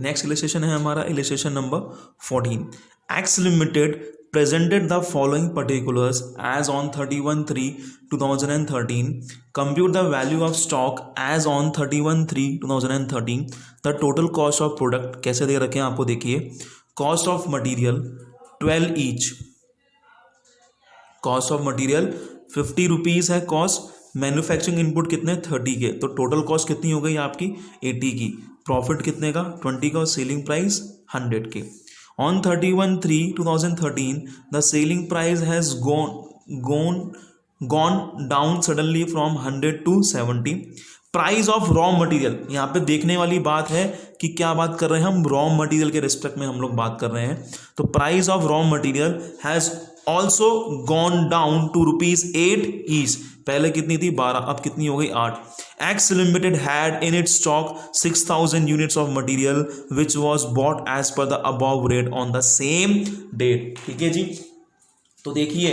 Next illustration है हमारा illustration number 14. X Limited presented the following particulars as on 31/3/2013. Compute the value of stock as on 31/3/2013. The total cost of product कैसे दे रखे हैं आपको देखिए. Cost of material 12 each. Cost of material 50 rupees है cost. Manufacturing input कितने 30 के, तो total cost कितनी हो गई आपकी 80 की. प्रॉफिट कितने का 20 का और सेलिंग प्राइस 100 के. On 31/3/2013 the selling price has gone down suddenly from 100 to 70. Price of raw material, यहाँ पे देखने वाली बात है कि क्या बात कर रहे हैं हम, रॉ मटेरियल के रिस्पेक्ट में हम लोग बात कर रहे हैं. तो price of raw material has also gone down to ₹8 each. पहले कितनी थी 12, अब कितनी हो गई 8. X Limited had in its stock 6,000 units of material which was bought as per the above rate on the same date. ठीक है जी. तो देखिए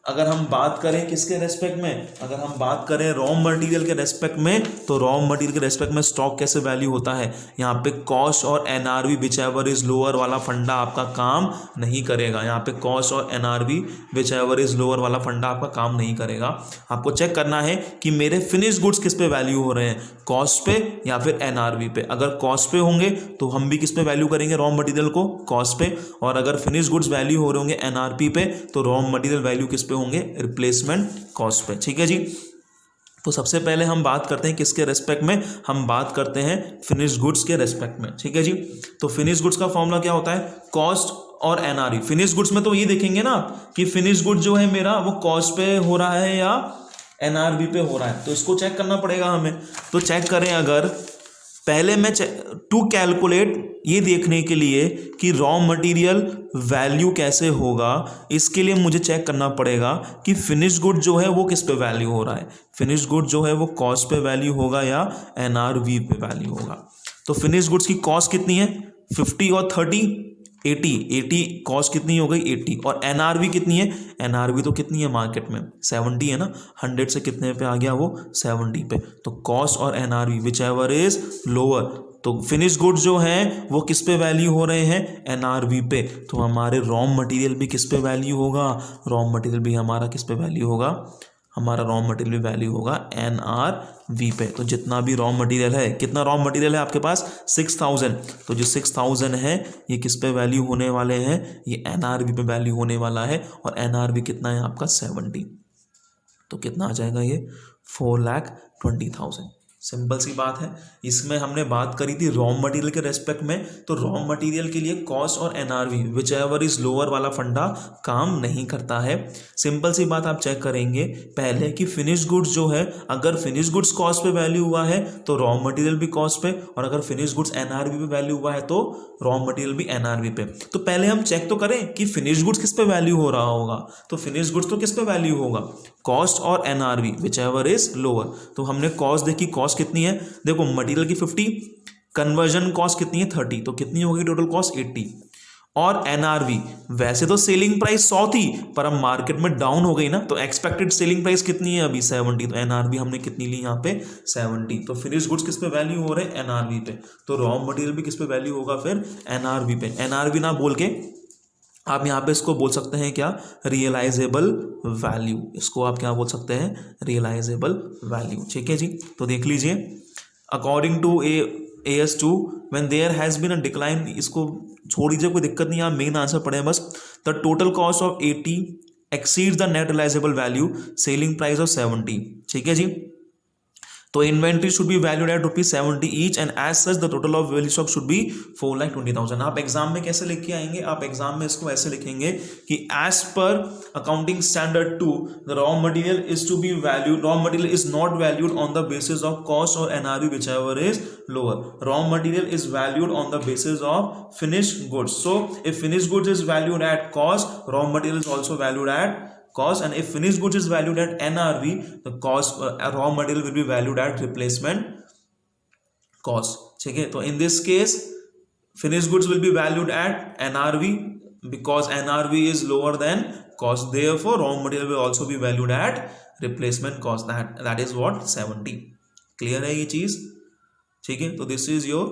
अगर हम बात करें किसके रेस्पेक्ट में, अगर हम बात करें रॉ मटेरियल के रेस्पेक्ट में, तो रॉ मटेरियल के रेस्पेक्ट में स्टॉक कैसे वैल्यू होता है. यहाँ पे कॉस्ट और NRV whichever is lower वाला फंडा आपका काम नहीं करेगा. यहाँ पे कॉस्ट और NRV whichever is lower वाला फंडा आपका काम नहीं करेगा. आपको चेक करना है कि मेरे फिनिश गुड्स किस पे वैल्यू हो रहे हैं, कॉस्ट पे या फिर एनआरवी पे. अगर कॉस्ट पे होंगे तो हम भी किस पे वैल्यू करेंगे रॉ मटेरियल को, कॉस्ट पे. और अगर फिनिश गुड्स वैल्यू हो रहे होंगे एनआरपी पे, तो रॉ मटेरियल वैल्यू किस पे होंगे, रिप्लेसमेंट कॉस्ट पे. ठीक है जी. तो सबसे पहले हम बात करते हैं किसके रेस्पेक्ट में, हम बात करते हैं फिनिश गुड्स के रेस्पेक्ट में. ठीक है जी. तो फिनिश गुड्स का फॉर्मूला क्या होता है, कॉस्ट और एनआरवी. फिनिश गुड्स में तो ये देखेंगे ना कि फिनिश गुड जो है मेरा वो कॉस्ट पे हो रहा है या एनआरवी पे हो रहा है, तो इसको चेक करना पड़ेगा हमें. तो चेक करें, अगर पहले मैं टू कैलकुलेट ये देखने के लिए कि रॉ मटेरियल वैल्यू कैसे होगा, इसके लिए मुझे चेक करना पड़ेगा कि फिनिश गुड जो है वो किस पे वैल्यू हो रहा है. फिनिश गुड जो है वो कॉस्ट पे वैल्यू होगा या एनआरवी पे वैल्यू होगा. तो फिनिश गुड्स की कॉस्ट कितनी है 50 और 30 80 कॉस्ट कितनी हो गई 80. और एनआरवी कितनी है, एनआरवी तो कितनी है मार्केट में 70 है ना. 100 से कितने पे आ गया वो 70 पे. तो कॉस्ट और NRV whichever is lower, तो फिनिश गुड्स जो हैं वो किस पे वैल्यू हो रहे हैं एनआरवी पे. तो हमारे रॉ मटेरियल भी किस पे वैल्यू होगा, रॉ मटेरियल भी हमारा किस पे वैल्यू होगा, हमारा रॉ मटेरियल भी वैल्यू होगा एनआरवी पे. तो जितना भी रॉ मटेरियल है, कितना रॉ मटेरियल है आपके पास 6,000, तो जो 6,000 है ये किस पे वैल्यू होने वाले हैं, ये एनआरवी पे वैल्यू होने वाला है. और एनआरवी कितना है आपका 70, तो कितना आ जाएगा ये 4,20,000. सिंपल सी बात है. इसमें हमने बात करी थी रॉ मटेरियल के रेस्पेक्ट में, तो रॉ मटेरियल के लिए कॉस्ट और NRV whichever is lower वाला फंडा काम नहीं करता है. सिंपल सी बात आप चेक करेंगे पहले कि फिनिश गुड्स जो है, अगर फिनिश गुड्स कॉस्ट पे वैल्यू हुआ है तो रॉ मटेरियल भी कॉस्ट पे, और अगर फिनिश गुड्स एनआरवी पे वैल्यू हुआ है तो रॉ मटेरियल भी एनआरवी पे. तो पहले हम चेक तो करें कि फिनिश गुड्स किस पे वैल्यू हो रहा होगा. तो फिनिश गुड्स तो किस पे वैल्यू होगा, कॉस्ट और NRV whichever is lower. तो हमने कॉस्ट देखी, कॉस्ट कितनी है देखो मटेरियल की 50, कन्वर्जन कॉस्ट कितनी है 30, तो कितनी होगी टोटल कॉस्ट 80. और एनआरवी वैसे तो सेलिंग प्राइस 100 थी, पर अब मार्केट में डाउन हो गई ना, तो एक्सपेक्टेड सेलिंग प्राइस कितनी है अभी 70, तो एनआरवी हमने कितनी ली यहाँ पे 70. तो फिनिश गुड्स किस पे वैल्यू हो रहे हैं एनआरवी पे, तो रॉ मटेरियल भी किस पे वैल्यू होगा फिर एनआरवी पे. एनआरवी ना बोल के आप यहाँ पे इसको बोल सकते हैं क्या, रियलाइजेबल वैल्यू. इसको आप क्या बोल सकते हैं, रियलाइजेबल वैल्यू. ठीक है जी. तो देख लीजिए according to AS2 when there has been a decline, इसको छोड़ दीजिए कोई दिक्कत नहीं, आप मेन आंसर पढ़े बस. The total cost of 80 exceeds the net realisable value, selling price of 70. ठीक है जी. तो inventory should be valued at ₹70 each and as such the total of value stock should be 4,20,000. आप एग्जाम में कैसे लिख के आएंगे, आप एग्जाम में इसको ऐसे लिखेंगे कि as per accounting standard 2 the raw material is to be valued, raw material is not valued on the basis of cost और NRV whichever is lower. Raw material is valued on the basis of finish goods. So if finish goods is valued at cost, raw material is also valued at cost, and if finished goods is valued at NRV, the cost raw material will be valued at replacement cost. ठीक है. तो in this case finished goods will be valued at NRV because NRV is lower than cost, therefore raw material will also be valued at replacement cost. That is what 70. Clear है ये चीज. ठीक है. तो this is your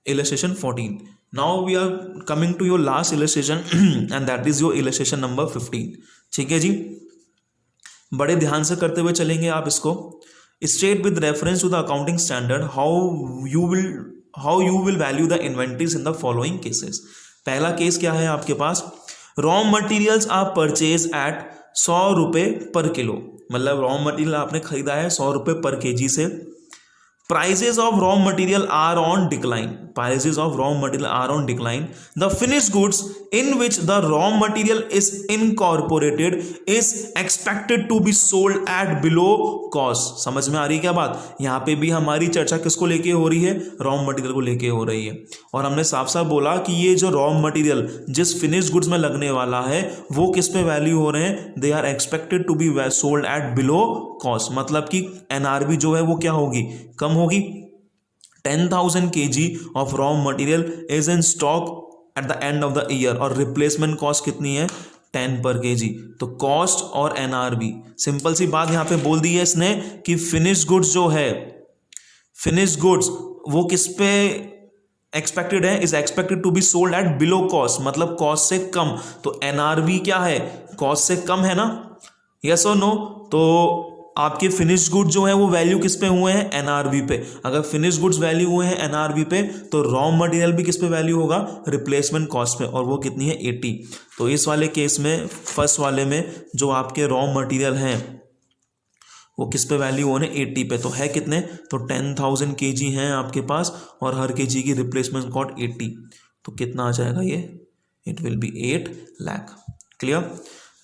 illustration 14. Now we are coming to your last illustration and that is your illustration number 15. ठीक है जी, बड़े ध्यान से करते हुए चलेंगे आप इसको. State with reference to the accounting standard how you will value the inventories in the following cases. पहला केस क्या है आपके पास, raw materials are purchase at 100 रुपये पर किलो, मतलब रॉ मटेरियल आपने खरीदा है 100 रुपये पर केजी से. Prices of raw material are on decline. Prices of raw material are on decline. The finished goods in which the raw material is incorporated is expected to be sold at below cost. समझ में आ रही है क्या बात. यहाँ पे भी हमारी चर्चा किसको लेके हो रही है, रॉ मटेरियल को लेके हो रही है. और हमने साफ साफ बोला कि ये जो रॉ मटेरियल जिस फिनिश गुड्स में लगने वाला है वो किस पे वैल्यू हो रहे हैं, they are expected to be sold at below cost. मतलब कि एनआरबी जो है वो क्या होगी, कम होगी. 10,000 kg of raw material is in stock at the end of the year और रिप्लेसमेंट कॉस्ट कितनी है 10 पर केजी. तो कॉस्ट और एनआरबी, सिंपल सी बात यहां पे बोल दी है इसने कि फिनिश गुड्स जो है, फिनिश गुड्स वो किस पे एक्सपेक्टेड है, is expected to be sold at below cost, मतलब कॉस्ट से कम. तो एनआरबी क्या है, कॉस्ट से कम है ना, यस और नो. तो आपके फिनिश गुड्स जो है वो वैल्यू किस पे हुए हैं, एनआरबी पे. अगर फिनिश गुड्स वैल्यू हुए हैं एनआरबी पे तो रॉ मटेरियल भी किस पे वैल्यू होगा, रिप्लेसमेंट कॉस्ट पे, और वो कितनी है 80. तो इस वाले केस में, फर्स्ट वाले में जो आपके रॉ मटेरियल हैं वो किस पे वैल्यू होने 80 पे. तो है कितने, तो 10,000 kg हैं आपके पास और हर केजी की रिप्लेसमेंट कॉस्ट 80. तो कितना आ जाएगा ये, it will be 8 lakh. Clear.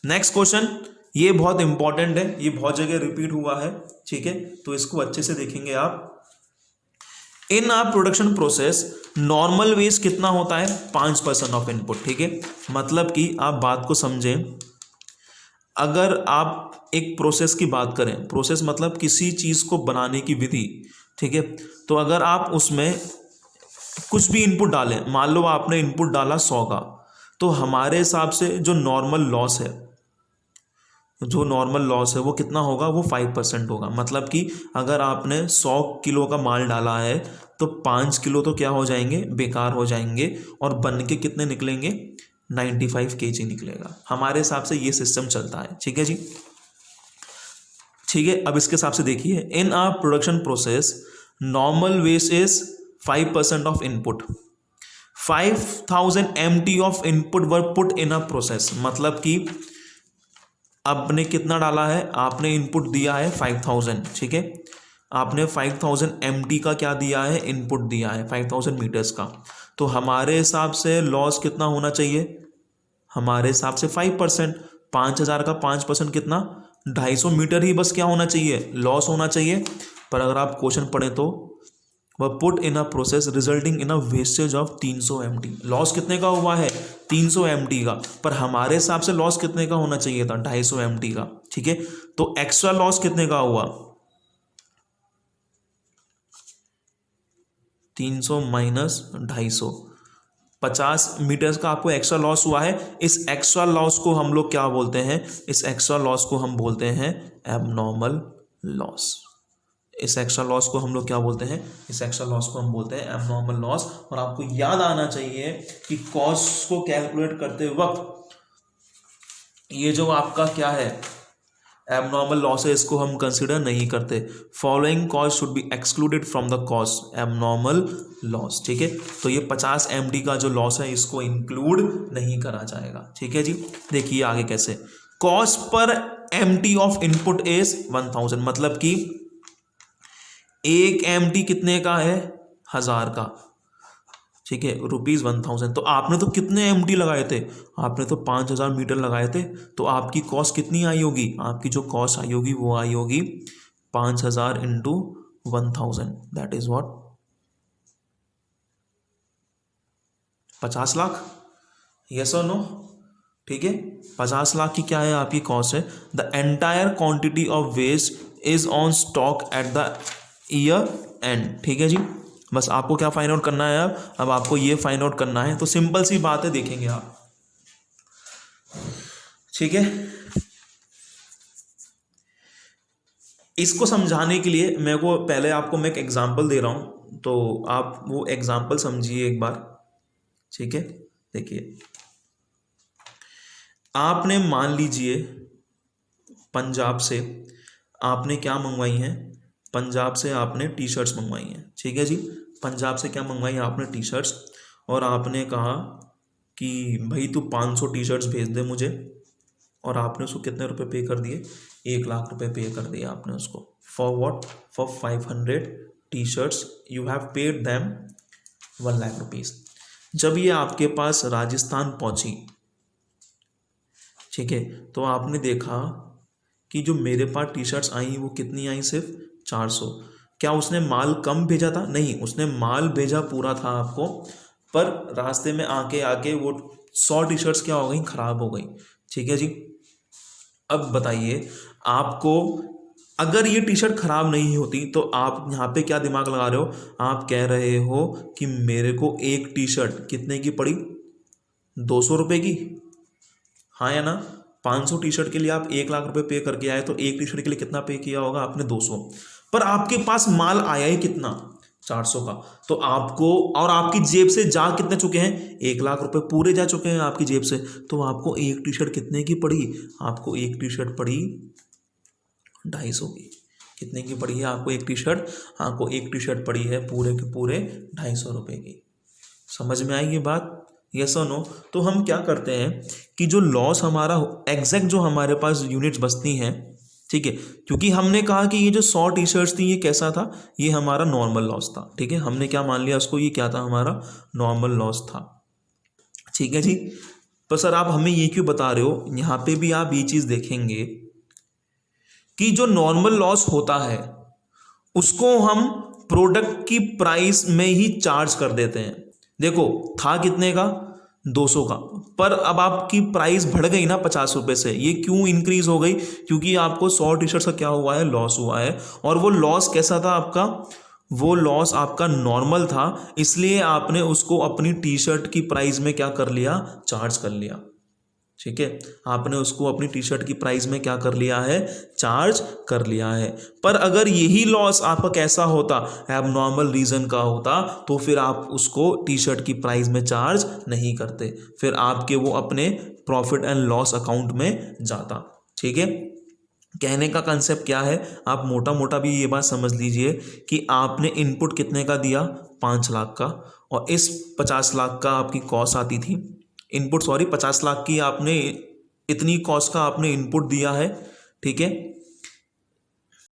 Next question, ये बहुत इंपॉर्टेंट है, ये बहुत जगह रिपीट हुआ है, ठीक है, तो इसको अच्छे से देखेंगे आप. In our production process normal waste कितना होता है, 5% ऑफ इनपुट. ठीक है, मतलब कि आप बात को समझें. अगर आप एक प्रोसेस की बात करें, प्रोसेस मतलब किसी चीज को बनाने की विधि, ठीक है, तो अगर आप उसमें कुछ भी इनपुट डालें, मान लो आपने इनपुट डाला 100 का, तो हमारे हिसाब से जो नॉर्मल लॉस है, जो नॉर्मल लॉस है वो कितना होगा, वो 5% होगा. मतलब कि अगर आपने 100 किलो का माल डाला है तो 5 किलो तो क्या हो जाएंगे, बेकार हो जाएंगे, और बन के कितने निकलेंगे, 95 kg निकलेगा. हमारे हिसाब से ये सिस्टम चलता है. ठीक है जी, ठीक है. अब इसके हिसाब से देखिए, in our production process normal waste is 5% of input. 5000 MT of input were put in a process. मतलब कि आपने कितना डाला है, आपने इनपुट दिया है 5000, ठीक है, आपने 5000 MT का क्या दिया है, इनपुट दिया है 5000 मीटर्स का. तो हमारे हिसाब से लॉस कितना होना चाहिए, हमारे हिसाब से 5%. 5000 का 5% कितना, 250 मीटर ही बस क्या होना चाहिए, लॉस होना चाहिए. पर अगर आप क्वेश्चन पढ़ें तो वह put in a process resulting in a wastage of 300 MT. Loss कितने का हुआ है, 300 MT का, पर हमारे हिसाब से लॉस कितने का होना चाहिए था, 250 MT का. ठीक है, तो एक्स्ट्रा लॉस कितने का हुआ, 300 माइनस 250, 50 मीटर्स का आपको एक्स्ट्रा लॉस हुआ है. इस एक्स्ट्रा लॉस को हम लोग क्या बोलते हैं, इस एक्स्ट्रा लॉस को हम बोलते हैं एबनॉर्मल लॉस. इस एक्स्ट्रा लॉस को हम लोग क्या बोलते हैं, इस एक्स्ट्रा लॉस को हम बोलते हैं एबनॉर्मल लॉस. और आपको याद आना चाहिए कि कॉस्ट को कैलकुलेट करते वक्त ये जो आपका क्या है एबनॉर्मल लॉस है, इसको हम कंसिडर नहीं करते. Following cost should be excluded from the cost abnormal loss. ठीक है, तो ये 50 MT का जो लॉस है इसको इंक्लूड नहीं करा जाएगा. ठीक है जी, देखिए आगे कैसे. Cost per MT of input is 1000. मतलब कि 1 MT कितने का है, 1000 का. ठीक है, ₹1000. तो आपने तो कितने MT लगाए थे, आपने तो 5000 मीटर लगाए थे. तो आपकी कॉस्ट कितनी आई होगी, आपकी जो कॉस्ट आई होगी वो आई होगी 5000 into 1000, that is what 50 lakh. Yes और नो. ठीक है, 50 लाख की क्या है आपकी कॉस्ट है. The entire quantity of waste is on stock at the year end. ठीक है जी, बस आपको क्या फाइंड आउट करना है, अब आपको ये फाइंड आउट करना है. तो सिंपल सी बात है, देखेंगे आप. ठीक है, इसको समझाने के लिए मेरे को पहले आपको मैं एक एग्जांपल दे रहा हूं. तो आप वो एग्जाम्पल समझिए एक बार, ठीक है। देखिए, आपने मान लीजिए पंजाब से आपने क्या मंगवाई हैं, पंजाब से आपने टी शर्ट्स मंगवाई हैं, ठीक है जी। पंजाब से क्या मंगवाई आपने, टी शर्ट्स, और आपने कहा कि भाई तू 500 टी शर्ट्स भेज दे मुझे, और आपने उसको कितने रुपए पे कर दिए, 1 लाख रुपए पे कर दिए आपने उसको। For what, for 500 T shirts you have paid them 1 lakh rupees. जब ये आपके पास राजस्थान पहुंची, ठीक है, तो आपने देखा कि जो मेरे पास टी शर्ट्स आई वो कितनी आई, सिर्फ 400। क्या उसने माल कम भेजा था? नहीं, उसने माल भेजा पूरा था आपको, पर रास्ते में आके आके वो 100 टी शर्ट्स क्या हो गई, खराब हो गई, ठीक है जी। अब बताइए आपको, अगर ये टी शर्ट खराब नहीं होती तो आप यहाँ पे क्या दिमाग लगा रहे हो, आप कह रहे हो कि मेरे को एक टी शर्ट कितने की पड़ी, 200 रुपये की, हाँ या ना। 500 टी शर्ट के लिए आप 1 लाख रुपए पे करके आए, तो एक टी शर्ट के लिए कितना पे किया होगा आपने, 200। पर आपके पास माल आया ही कितना, 400 का। तो आपको, और आपकी जेब से जा कितने चुके हैं, 1 लाख रुपए पूरे जा चुके हैं आपकी जेब से। तो आपको एक टी शर्ट कितने की पड़ी, आपको एक टी शर्ट पड़ी 250 की। कितने की पड़ी है आपको एक टी शर्ट, आपको एक टी शर्ट पड़ी है पूरे के पूरे 250 रुपये की। समझ में आई ये बात, यस और नो। तो हम क्या करते हैं कि जो लॉस हमारा एग्जैक्ट जो हमारे पास यूनिट्स बचती हैं, ठीक है, क्योंकि हमने कहा कि ये जो 100 टी शर्ट्स थी ये कैसा था, ये हमारा नॉर्मल लॉस था, ठीक है। हमने क्या मान लिया उसको, ये क्या था, हमारा नॉर्मल लॉस था, ठीक है जी। तो सर आप हमें ये क्यों बता रहे हो, यहाँ पे भी आप ये चीज़ देखेंगे कि जो नॉर्मल लॉस होता है उसको हम प्रोडक्ट की प्राइस में ही चार्ज कर देते हैं। देखो था कितने का, 200 का, पर अब आपकी प्राइस बढ़ गई ना 50 रुपये से। ये क्यों इंक्रीज हो गई, क्योंकि आपको 100 टी शर्ट्स का क्या हुआ है, लॉस हुआ है। और वो लॉस कैसा था आपका, वो लॉस आपका नॉर्मल था, इसलिए आपने उसको अपनी टी शर्ट की प्राइस में क्या कर लिया, चार्ज कर लिया, ठीक है। आपने उसको अपनी टी शर्ट की प्राइस में क्या कर लिया है, चार्ज कर लिया है। पर अगर यही लॉस आपका कैसा होता, एबनॉर्मल रीजन का होता, तो फिर आप उसको टी शर्ट की प्राइस में चार्ज नहीं करते, फिर आपके वो अपने प्रॉफिट एंड लॉस अकाउंट में जाता, ठीक है। कहने का कंसेप्ट क्या है, आप मोटा मोटा भी ये बात समझ लीजिए कि आपने इनपुट कितने का दिया, 5 लाख का, और इस 50 लाख का आपकी कॉस्ट आती थी, इनपुट सॉरी 50 लाख की आपने, इतनी कॉस्ट का आपने इनपुट दिया है, ठीक है।